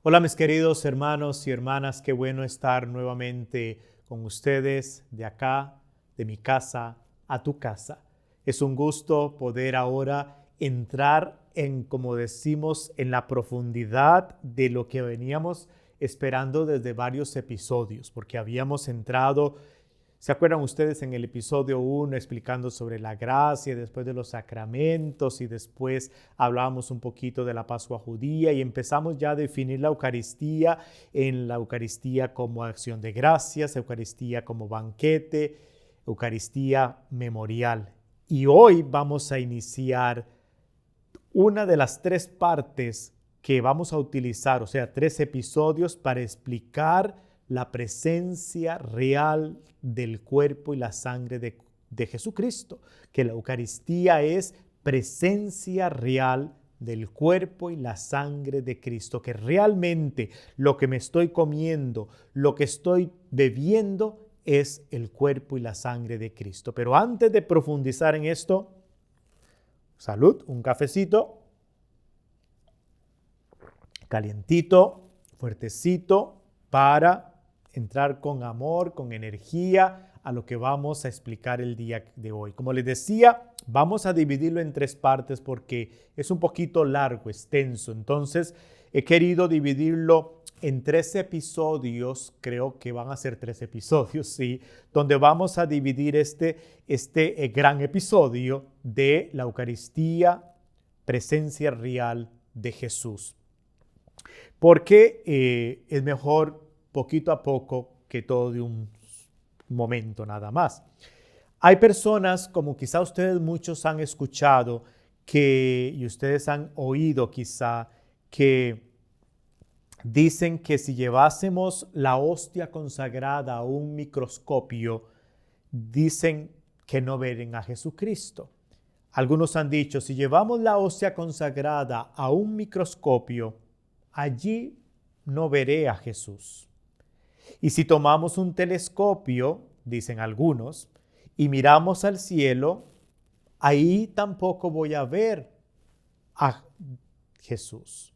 Hola mis queridos hermanos y hermanas, qué bueno estar nuevamente con ustedes de acá, de mi casa a tu casa. Es un gusto poder ahora entrar en, como decimos, en la profundidad de lo que veníamos esperando desde varios episodios, porque habíamos entrado. ¿Se acuerdan ustedes en el episodio 1 explicando sobre la gracia, después de los sacramentos y después hablábamos un poquito de la Pascua judía y empezamos ya a definir la Eucaristía en la Eucaristía como acción de gracias, Eucaristía como banquete, Eucaristía memorial? Y hoy vamos a iniciar una de las tres partes que vamos a utilizar, o sea, tres episodios para explicar la presencia real del cuerpo y la sangre de Jesucristo, que la Eucaristía es presencia real del cuerpo y la sangre de Cristo, que realmente lo que me estoy comiendo, lo que estoy bebiendo es el cuerpo y la sangre de Cristo. Pero antes de profundizar en esto, salud, un cafecito calientito, fuertecito, para entrar con amor, con energía a lo que vamos a explicar el día de hoy. Como les decía, vamos a dividirlo en tres partes porque es un poquito largo, extenso. Entonces, he querido dividirlo en tres episodios, creo que van a ser tres episodios, sí, donde vamos a dividir este gran episodio de la Eucaristía, presencia real de Jesús. Porque es mejor poquito a poco que todo de un momento nada más. Hay personas, como quizá ustedes muchos han escuchado, y ustedes han oído quizá, que dicen que si llevásemos la hostia consagrada a un microscopio, dicen que no ven a Jesucristo. Algunos han dicho, si llevamos la hostia consagrada a un microscopio, allí no veré a Jesús. Y si tomamos un telescopio, dicen algunos, y miramos al cielo, ahí tampoco voy a ver a Jesús.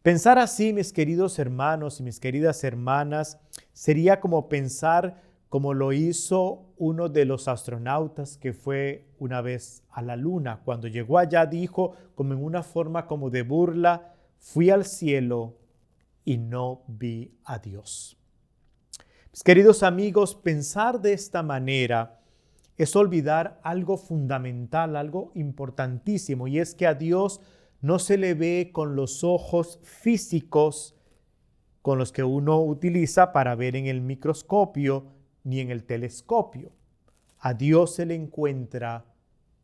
Pensar así, mis queridos hermanos y mis queridas hermanas, sería como pensar como lo hizo uno de los astronautas que fue una vez a la luna. Cuando llegó allá dijo, como en una forma como de burla, fui al cielo y no vi a Dios. Mis queridos amigos, pensar de esta manera es olvidar algo fundamental, algo importantísimo, y es que a Dios no se le ve con los ojos físicos con los que uno utiliza para ver en el microscopio ni en el telescopio. A Dios se le encuentra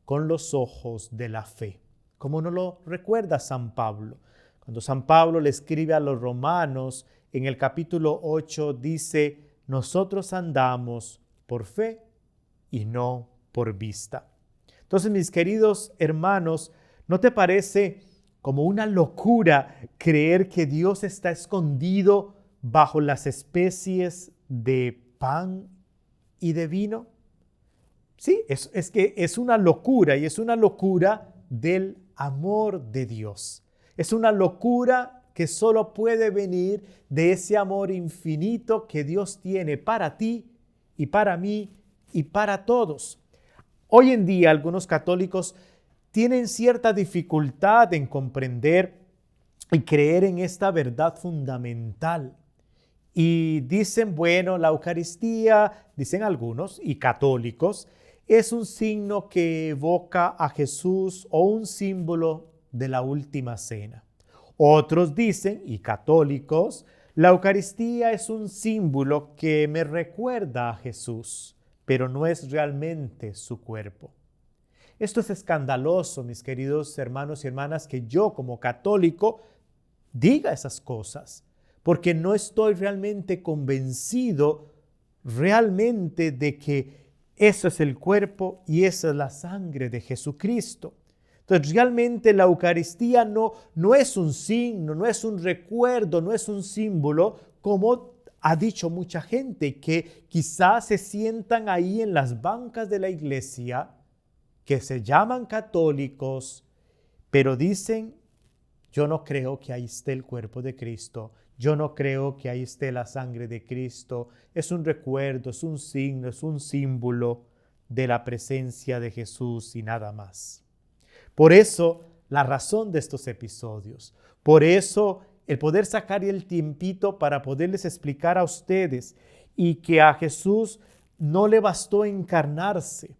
con los ojos de la fe, como nos lo recuerda San Pablo. Cuando San Pablo le escribe a los romanos, en el capítulo 8 dice, nosotros andamos por fe y no por vista. Entonces, mis queridos hermanos, ¿no te parece como una locura creer que Dios está escondido bajo las especies de pan y de vino? Sí, es que es una locura, y es una locura del amor de Dios. Es una locura que solo puede venir de ese amor infinito que Dios tiene para ti y para mí y para todos. Hoy en día algunos católicos tienen cierta dificultad en comprender y creer en esta verdad fundamental. Y dicen, bueno, la Eucaristía, dicen algunos, y católicos, es un signo que evoca a Jesús o un símbolo de la última cena. Otros dicen, y católicos, la Eucaristía es un símbolo que me recuerda a Jesús, pero no es realmente su cuerpo. Esto es escandaloso, mis queridos hermanos y hermanas, que yo como católico diga esas cosas, porque no estoy realmente convencido realmente de que eso es el cuerpo y esa es la sangre de Jesucristo. Entonces, realmente la Eucaristía no es un signo, no es un recuerdo, no es un símbolo, como ha dicho mucha gente, que quizás se sientan ahí en las bancas de la iglesia, que se llaman católicos, pero dicen Yo no creo que ahí esté el cuerpo de Cristo. Yo no creo que ahí esté la sangre de Cristo. Es un recuerdo, es un signo, es un símbolo de la presencia de Jesús y nada más. Por eso, la razón de estos episodios. Por eso, el poder sacar el tiempito para poderles explicar a ustedes y que a Jesús no le bastó encarnarse.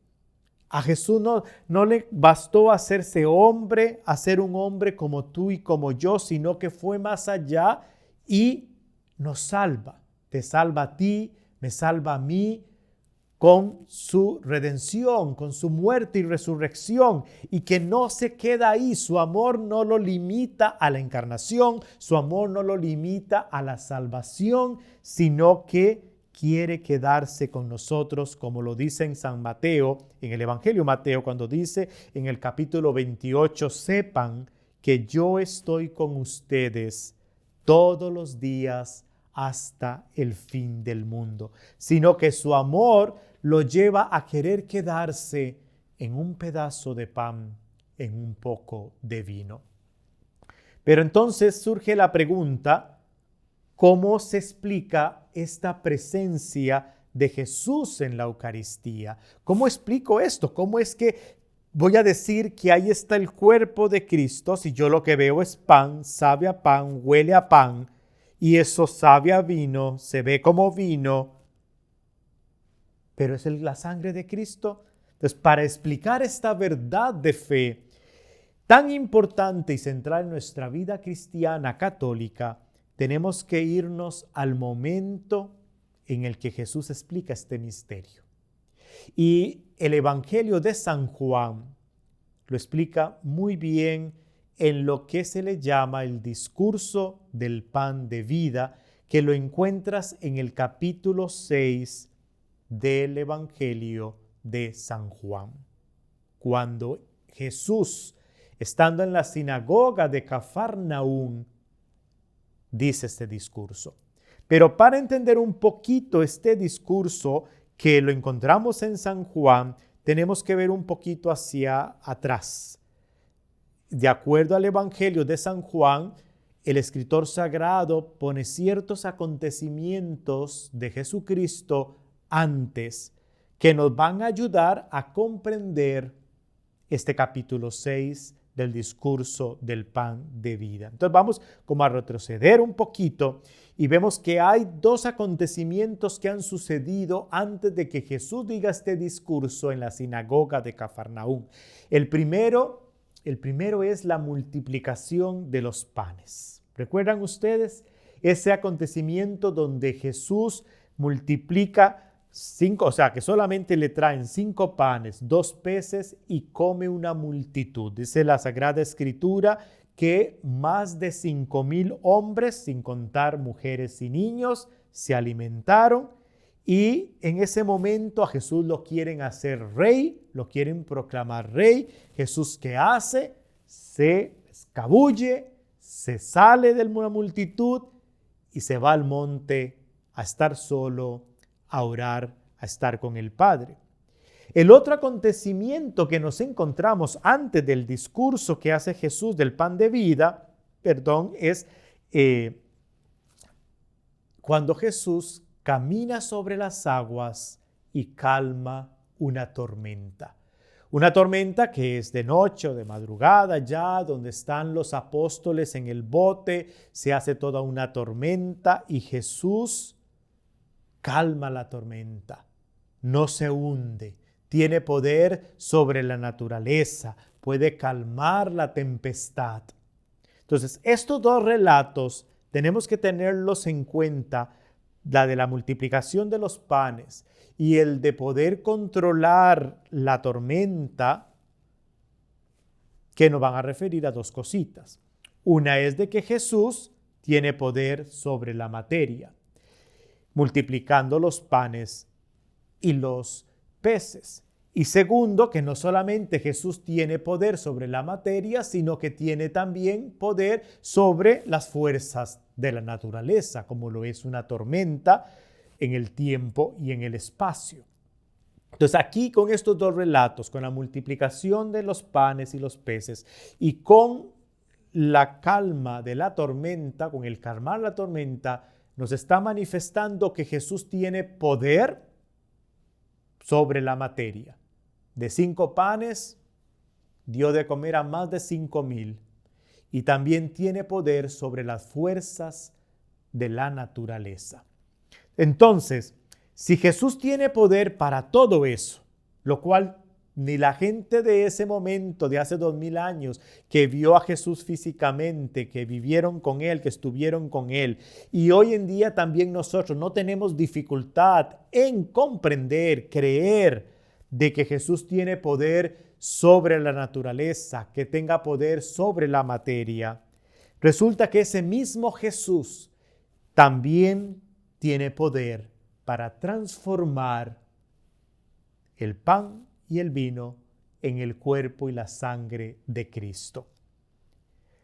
A Jesús no le bastó hacerse hombre, hacer un hombre como tú y como yo, sino que fue más allá y nos salva. Te salva a ti, me salva a mí, con su redención, con su muerte y resurrección, y que no se queda ahí. Su amor no lo limita a la encarnación, su amor no lo limita a la salvación, sino que quiere quedarse con nosotros, como lo dice en San Mateo, en el Evangelio de Mateo, cuando dice en el capítulo 28, sepan que yo estoy con ustedes todos los días hasta el fin del mundo, sino que su amor lo lleva a querer quedarse en un pedazo de pan, en un poco de vino. Pero entonces surge la pregunta, ¿cómo se explica esta presencia de Jesús en la Eucaristía? ¿Cómo explico esto? ¿Cómo es que voy a decir que ahí está el cuerpo de Cristo si yo lo que veo es pan, sabe a pan, huele a pan, y eso sabe a vino, se ve como vino, pero es la sangre de Cristo? Entonces, para explicar esta verdad de fe tan importante y central en nuestra vida cristiana católica, tenemos que irnos al momento en el que Jesús explica este misterio. Y el Evangelio de San Juan lo explica muy bien en lo que se le llama el discurso del pan de vida, que lo encuentras en el capítulo 6 del Evangelio de San Juan. Cuando Jesús, estando en la sinagoga de Cafarnaúm, dice este discurso. Pero para entender un poquito este discurso que lo encontramos en San Juan, tenemos que ver un poquito hacia atrás. De acuerdo al Evangelio de San Juan, el escritor sagrado pone ciertos acontecimientos de Jesucristo antes que nos van a ayudar a comprender este capítulo 6 del discurso del pan de vida. Entonces vamos como a retroceder un poquito y vemos que hay dos acontecimientos que han sucedido antes de que Jesús diga este discurso en la sinagoga de Cafarnaúm. El primero es la multiplicación de los panes. ¿Recuerdan ustedes ese acontecimiento donde Jesús multiplica 5, o sea, que solamente le traen 5 panes, 2 peces y come una multitud? Dice la Sagrada Escritura que más de 5,000 hombres, sin contar mujeres y niños, se alimentaron, y en ese momento a Jesús lo quieren hacer rey, lo quieren proclamar rey. Jesús, ¿qué hace? Se escabulle, se sale de la multitud y se va al monte a estar solo, a orar, a estar con el Padre. El otro acontecimiento que nos encontramos antes del discurso que hace Jesús del pan de vida, es cuando Jesús camina sobre las aguas y calma una tormenta. Una tormenta que es de noche o de madrugada ya, donde están los apóstoles en el bote, se hace toda una tormenta y Jesús calma la tormenta, no se hunde, tiene poder sobre la naturaleza, puede calmar la tempestad. Entonces, estos dos relatos tenemos que tenerlos en cuenta, la de la multiplicación de los panes y el de poder controlar la tormenta, que nos van a referir a dos cositas. Una es de que Jesús tiene poder sobre la materia, multiplicando los panes y los peces. Y segundo, que no solamente Jesús tiene poder sobre la materia, sino que tiene también poder sobre las fuerzas de la naturaleza, como lo es una tormenta en el tiempo y en el espacio. Entonces aquí con estos dos relatos, con la multiplicación de los panes y los peces y con la calma de la tormenta, con el calmar la tormenta, nos está manifestando que Jesús tiene poder sobre la materia. De 5 panes dio de comer a más de 5,000 y también tiene poder sobre las fuerzas de la naturaleza. Entonces, si Jesús tiene poder para todo eso, lo cual ni la gente de ese momento, de hace 2000 años, que vio a Jesús físicamente, que vivieron con Él, que estuvieron con Él, y hoy en día también nosotros no tenemos dificultad en comprender, creer de que Jesús tiene poder sobre la naturaleza, que tenga poder sobre la materia. Resulta que ese mismo Jesús también tiene poder para transformar el pan y el vino en el cuerpo y la sangre de Cristo.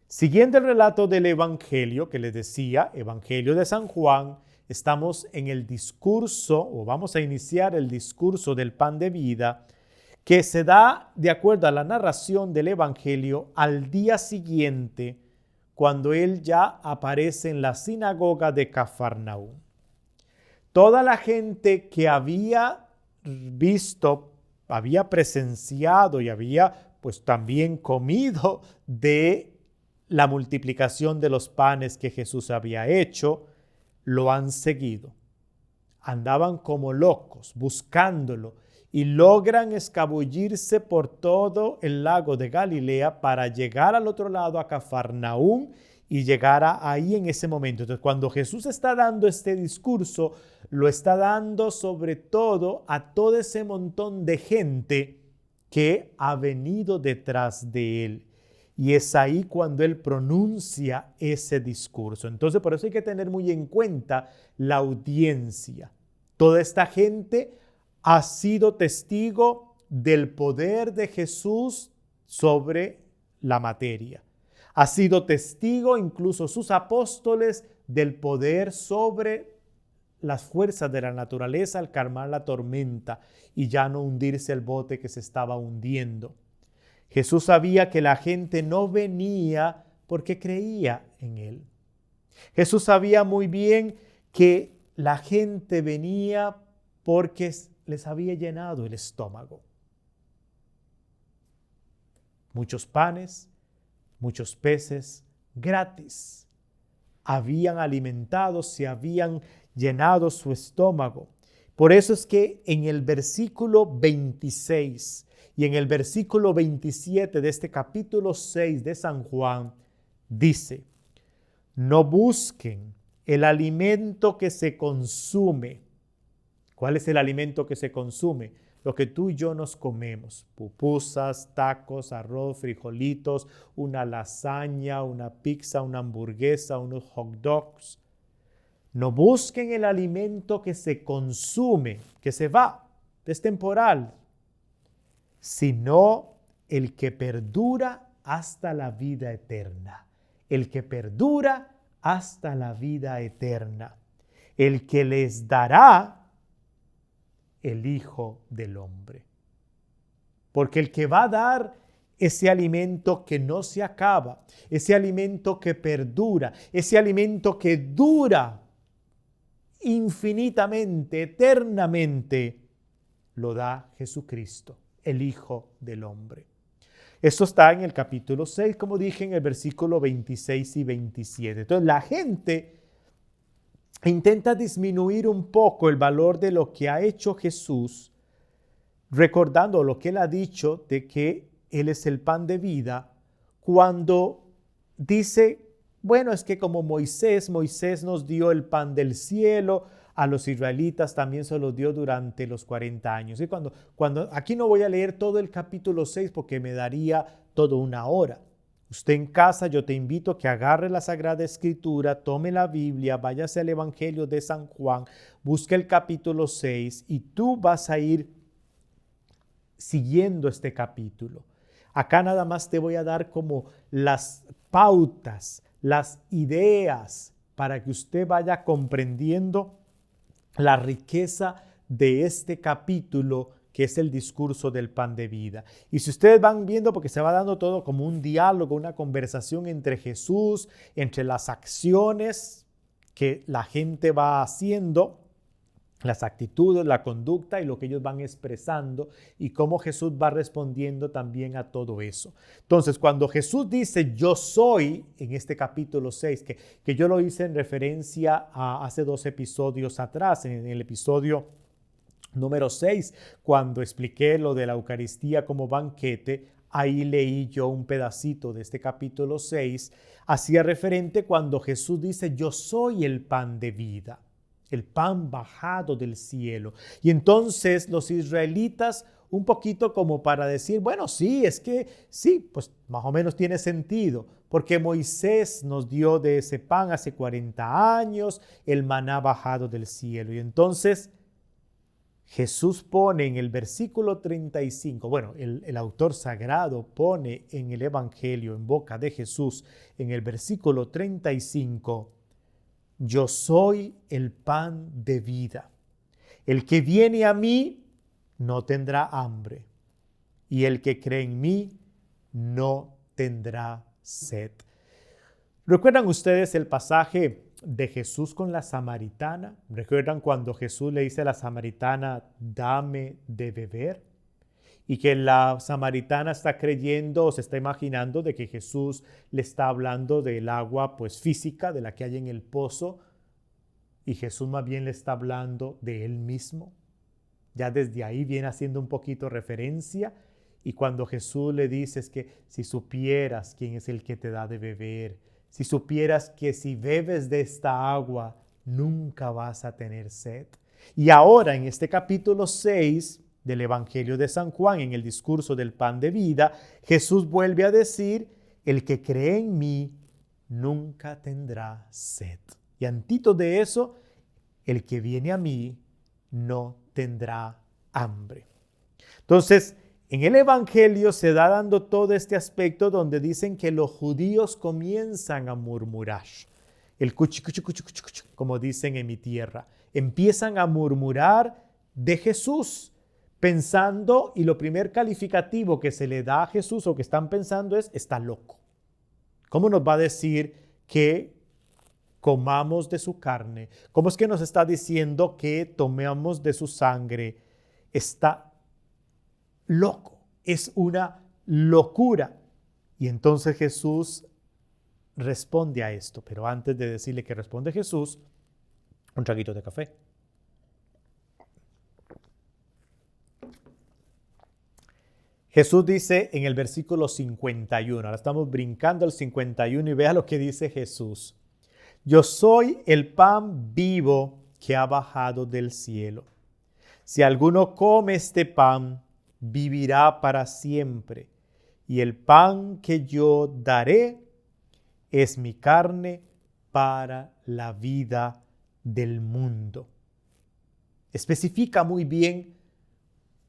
Siguiendo el relato del Evangelio que les decía, Evangelio de San Juan, estamos en el discurso, o vamos a iniciar el discurso del pan de vida, que se da, de acuerdo a la narración del Evangelio, al día siguiente, cuando él ya aparece en la sinagoga de Cafarnaúm. Toda la gente que había visto, había presenciado y había pues también comido de la multiplicación de los panes que Jesús había hecho, lo han seguido. Andaban como locos buscándolo y logran escabullirse por todo el lago de Galilea para llegar al otro lado, a Cafarnaúm, y llegar ahí en ese momento. Entonces, cuando Jesús está dando este discurso, lo está dando sobre todo a todo ese montón de gente que ha venido detrás de él. Y es ahí cuando él pronuncia ese discurso. Entonces, por eso hay que tener muy en cuenta la audiencia. Toda esta gente ha sido testigo del poder de Jesús sobre la materia. Ha sido testigo, incluso sus apóstoles, del poder sobre las fuerzas de la naturaleza al calmar la tormenta y ya no hundirse el bote que se estaba hundiendo. Jesús sabía que la gente no venía porque creía en él. Jesús sabía muy bien que la gente venía porque les había llenado el estómago. Muchos panes, muchos peces gratis. Habían alimentado, se habían llenado su estómago. Por eso es que en el versículo 26 y en el versículo 27 de este capítulo 6 de San Juan, dice: no busquen el alimento que se consume. ¿Cuál es el alimento que se consume? Lo que tú y yo nos comemos: pupusas, tacos, arroz, frijolitos, una lasaña, una pizza, una hamburguesa, unos hot dogs. No busquen el alimento que se consume, que se va, es temporal, sino el que perdura hasta la vida eterna. El que perdura hasta la vida eterna. El que les dará el Hijo del Hombre. Porque el que va a dar ese alimento que no se acaba, ese alimento que perdura, ese alimento que dura infinitamente, eternamente, lo da Jesucristo, el Hijo del Hombre. Esto está en el capítulo 6, como dije, en el versículo 26 y 27. Entonces, la gente intenta disminuir un poco el valor de lo que ha hecho Jesús, recordando lo que él ha dicho de que él es el pan de vida, cuando dice: bueno, es que como Moisés nos dio el pan del cielo, a los israelitas también se los dio durante los 40 años. Y cuando aquí no voy a leer todo el capítulo 6 porque me daría toda una hora. Usted en casa, yo te invito a que agarre la Sagrada Escritura, tome la Biblia, váyase al Evangelio de San Juan, busque el capítulo 6 y tú vas a ir siguiendo este capítulo. Acá nada más te voy a dar como las pautas, las ideas para que usted vaya comprendiendo la riqueza de este capítulo que es el discurso del pan de vida. Y si ustedes van viendo, porque se va dando todo como un diálogo, una conversación entre Jesús, entre las acciones que la gente va haciendo, las actitudes, la conducta y lo que ellos van expresando y cómo Jesús va respondiendo también a todo eso. Entonces, cuando Jesús dice yo soy, en este capítulo 6, que yo lo hice en referencia a hace 2 episodios atrás, en el episodio número 6, cuando expliqué lo de la Eucaristía como banquete, ahí leí yo un pedacito de este capítulo 6, hacía referente cuando Jesús dice yo soy el pan de vida. El pan bajado del cielo. Y entonces los israelitas, un poquito como para decir, bueno, sí, es que sí, pues más o menos tiene sentido, porque Moisés nos dio de ese pan hace 40 años, el maná bajado del cielo. Y entonces Jesús pone en el versículo 35, bueno, el autor sagrado pone en el Evangelio, en boca de Jesús, en el versículo 35, yo soy el pan de vida. El que viene a mí no tendrá hambre, y el que cree en mí no tendrá sed. ¿Recuerdan ustedes el pasaje de Jesús con la samaritana? ¿Recuerdan cuando Jesús le dice a la samaritana, dame de beber? Y que la samaritana está creyendo o se está imaginando de que Jesús le está hablando del agua pues física, de la que hay en el pozo, y Jesús más bien le está hablando de él mismo. Ya desde ahí viene haciendo un poquito referencia, y cuando Jesús le dice es que si supieras quién es el que te da de beber, si supieras que si bebes de esta agua nunca vas a tener sed. Y ahora en este capítulo 6 del Evangelio de San Juan, en el discurso del pan de vida, Jesús vuelve a decir, el que cree en mí nunca tendrá sed. Y antito de eso, el que viene a mí no tendrá hambre. Entonces, en el Evangelio se da dando todo este aspecto donde dicen que los judíos comienzan a murmurar. El cuchi, cuchi, cuchi, cuchi, cuchi, como dicen en mi tierra. Empiezan a murmurar de Jesús, pensando, y lo primer calificativo que se le da a Jesús o que están pensando es, está loco. ¿Cómo nos va a decir que comamos de su carne? ¿Cómo es que nos está diciendo que tomemos de su sangre? Está loco, es una locura. Y entonces Jesús responde a esto, pero antes de decirle que responde Jesús, un traguito de café. Jesús dice en el versículo 51, ahora estamos brincando al 51 y vea lo que dice Jesús. Yo soy el pan vivo que ha bajado del cielo. Si alguno come este pan, vivirá para siempre. Y el pan que yo daré es mi carne para la vida del mundo. Especifica muy bien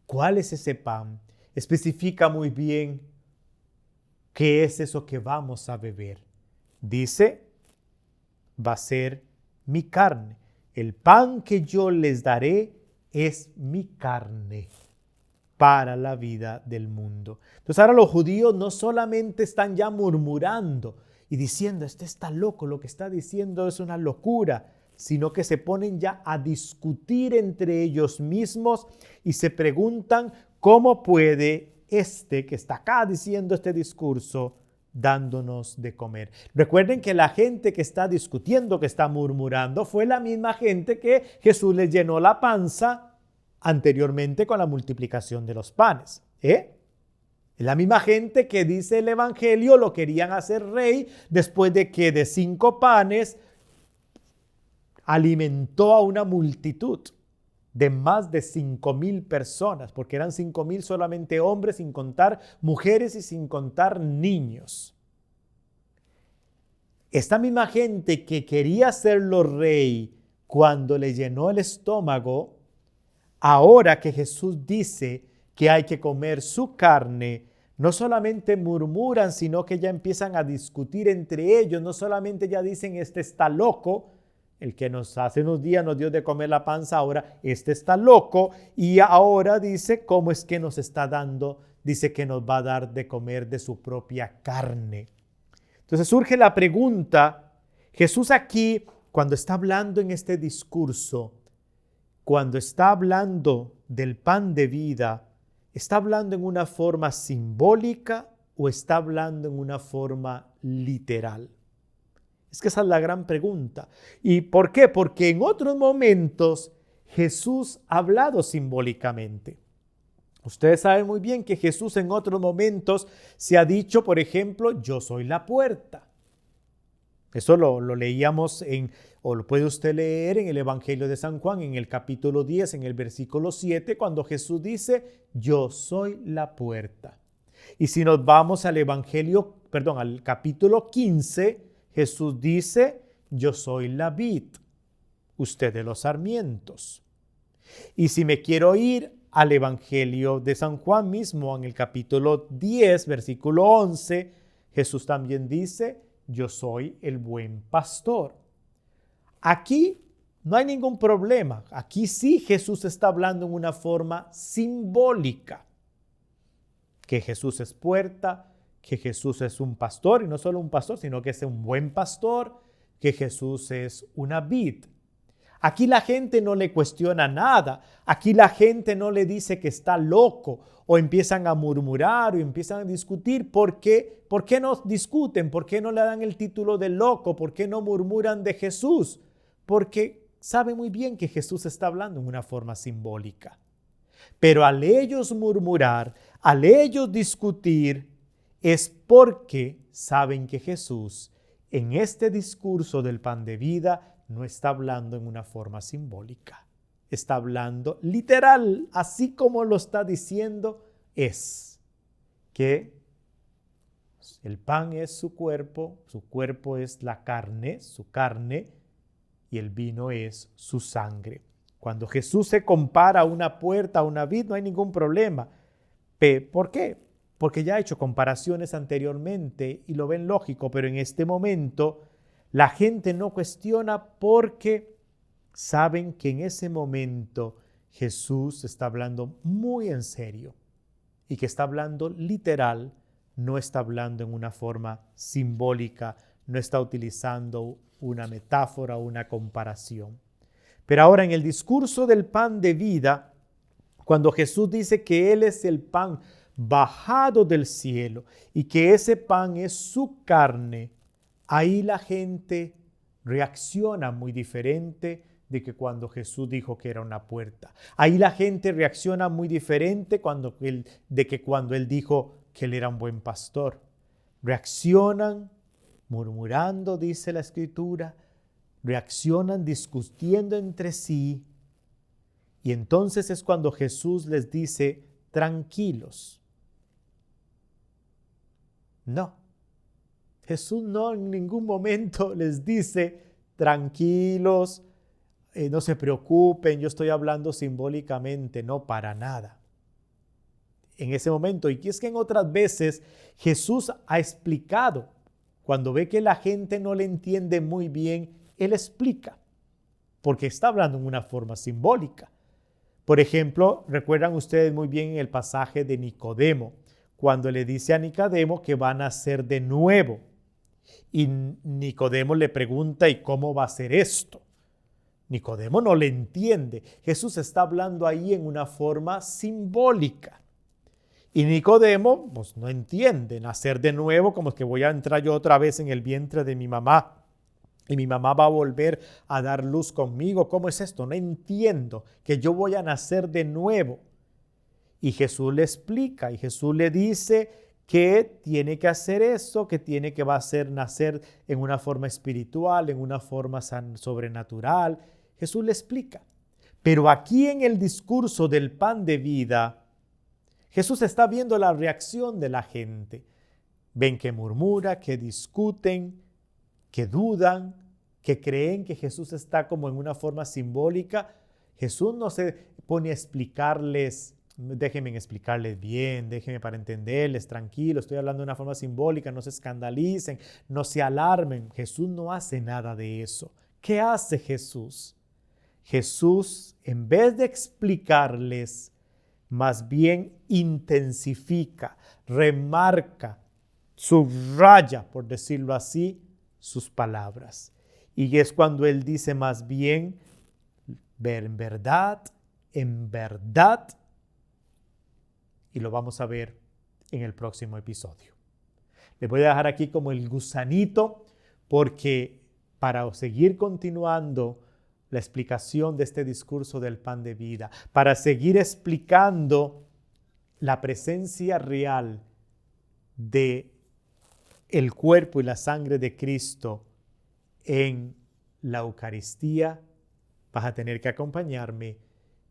cuál es ese pan. Especifica muy bien qué es eso que vamos a beber. Dice, va a ser mi carne. El pan que yo les daré es mi carne para la vida del mundo. Entonces ahora los judíos no solamente están ya murmurando y diciendo, este está loco, lo que está diciendo es una locura, sino que se ponen ya a discutir entre ellos mismos y se preguntan cómo puede este que está acá diciendo este discurso dándonos de comer. Recuerden que la gente que está discutiendo, que está murmurando, fue la misma gente que Jesús les llenó la panza anteriormente con la multiplicación de los panes. Es la misma gente que dice el Evangelio lo querían hacer rey después de que de 5 panes alimentó a una multitud de más de 5,000 personas, porque eran 5,000 solamente hombres, sin contar mujeres y sin contar niños. Esta misma gente que quería hacerlo rey cuando le llenó el estómago, ahora que Jesús dice que hay que comer su carne, no solamente murmuran, sino que ya empiezan a discutir entre ellos, no solamente ya dicen este está loco, El que hace unos días nos dio de comer la panza, ahora este está loco y ahora dice cómo es que nos está dando, dice que nos va a dar de comer de su propia carne. Entonces surge la pregunta, Jesús aquí, cuando está hablando en este discurso, cuando está hablando del pan de vida, ¿está hablando en una forma simbólica o está hablando en una forma literal? Es que esa es la gran pregunta. ¿Y por qué? Porque en otros momentos Jesús ha hablado simbólicamente. Ustedes saben muy bien que Jesús en otros momentos se ha dicho, por ejemplo, yo soy la puerta. Eso lo leíamos o lo puede usted leer en el Evangelio de San Juan, en el capítulo 10, en el versículo 7, cuando Jesús dice, yo soy la puerta. Y si nos vamos al al capítulo 15, Jesús dice, yo soy la vid, ustedes los sarmientos. Y si me quiero ir al Evangelio de San Juan mismo, en el capítulo 10, versículo 11, Jesús también dice, yo soy el buen pastor. Aquí no hay ningún problema. Aquí sí Jesús está hablando en una forma simbólica. Que Jesús es puerta, que Jesús es un pastor, y no solo un pastor, sino que es un buen pastor, que Jesús es una vid. Aquí la gente no le cuestiona nada. Aquí la gente no le dice que está loco o empiezan a murmurar o empiezan a discutir. ¿Por qué? ¿Por qué no discuten? ¿Por qué no le dan el título de loco? ¿Por qué no murmuran de Jesús? Porque sabe muy bien que Jesús está hablando en una forma simbólica. Pero al ellos murmurar, al ellos discutir, es porque saben que Jesús en este discurso del pan de vida no está hablando en una forma simbólica. Está hablando literal, así como lo está diciendo, es que el pan es su cuerpo es la carne, su carne, y el vino es su sangre. Cuando Jesús se compara a una puerta, a una vid, no hay ningún problema. ¿Por qué? Porque ya ha hecho comparaciones anteriormente y lo ven lógico, pero en este momento la gente no cuestiona porque saben que en ese momento Jesús está hablando muy en serio y que está hablando literal, no está hablando en una forma simbólica, no está utilizando una metáfora o una comparación. Pero ahora en el discurso del pan de vida, cuando Jesús dice que Él es el pan bajado del cielo y que ese pan es su carne, ahí la gente reacciona muy diferente de que cuando Jesús dijo que era una puerta. Ahí la gente reacciona muy diferente de que cuando Él dijo que Él era un buen pastor. Reaccionan murmurando, dice la Escritura, reaccionan discutiendo entre sí. Y entonces es cuando Jesús les dice, tranquilos. No, Jesús no en ningún momento les dice, tranquilos, no se preocupen, yo estoy hablando simbólicamente, no, para nada. En ese momento, y es que en otras veces Jesús ha explicado, cuando ve que la gente no le entiende muy bien, Él explica, porque está hablando en una forma simbólica. Por ejemplo, recuerdan ustedes muy bien el pasaje de Nicodemo, cuando le dice a Nicodemo que van a nacer de nuevo. Y Nicodemo le pregunta, ¿y cómo va a ser esto? Nicodemo no le entiende. Jesús está hablando ahí en una forma simbólica. Y Nicodemo, pues no entiende, nacer de nuevo, como que voy a entrar yo otra vez en el vientre de mi mamá. Y mi mamá va a volver a dar luz conmigo. ¿Cómo es esto? No entiendo que yo voy a nacer de nuevo. Y Jesús le explica y Jesús le dice que tiene que hacer eso, que va a hacer nacer en una forma espiritual, en una forma sobrenatural. Jesús le explica. Pero aquí en el discurso del pan de vida, Jesús está viendo la reacción de la gente. Ven que murmura, que discuten, que dudan, que creen que Jesús está como en una forma simbólica. Jesús no se pone a explicarles, déjenme explicarles bien, déjenme para entenderles, tranquilo, estoy hablando de una forma simbólica, no se escandalicen, no se alarmen. Jesús no hace nada de eso. ¿Qué hace Jesús? Jesús, en vez de explicarles, más bien intensifica, remarca, subraya, por decirlo así, sus palabras. Y es cuando Él dice más bien, en verdad, y lo vamos a ver en el próximo episodio. Les voy a dejar aquí como el gusanito, porque para seguir continuando la explicación de este discurso del pan de vida, para seguir explicando la presencia real de el cuerpo y la sangre de Cristo en la Eucaristía, vas a tener que acompañarme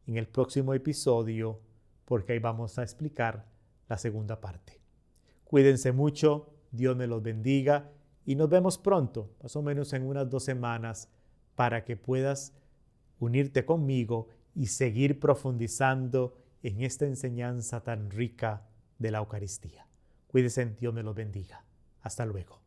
en el próximo episodio, porque ahí vamos a explicar la segunda parte. Cuídense mucho, Dios me los bendiga y nos vemos pronto, más o menos en unas 2 semanas, para que puedas unirte conmigo y seguir profundizando en esta enseñanza tan rica de la Eucaristía. Cuídense, Dios me los bendiga. Hasta luego.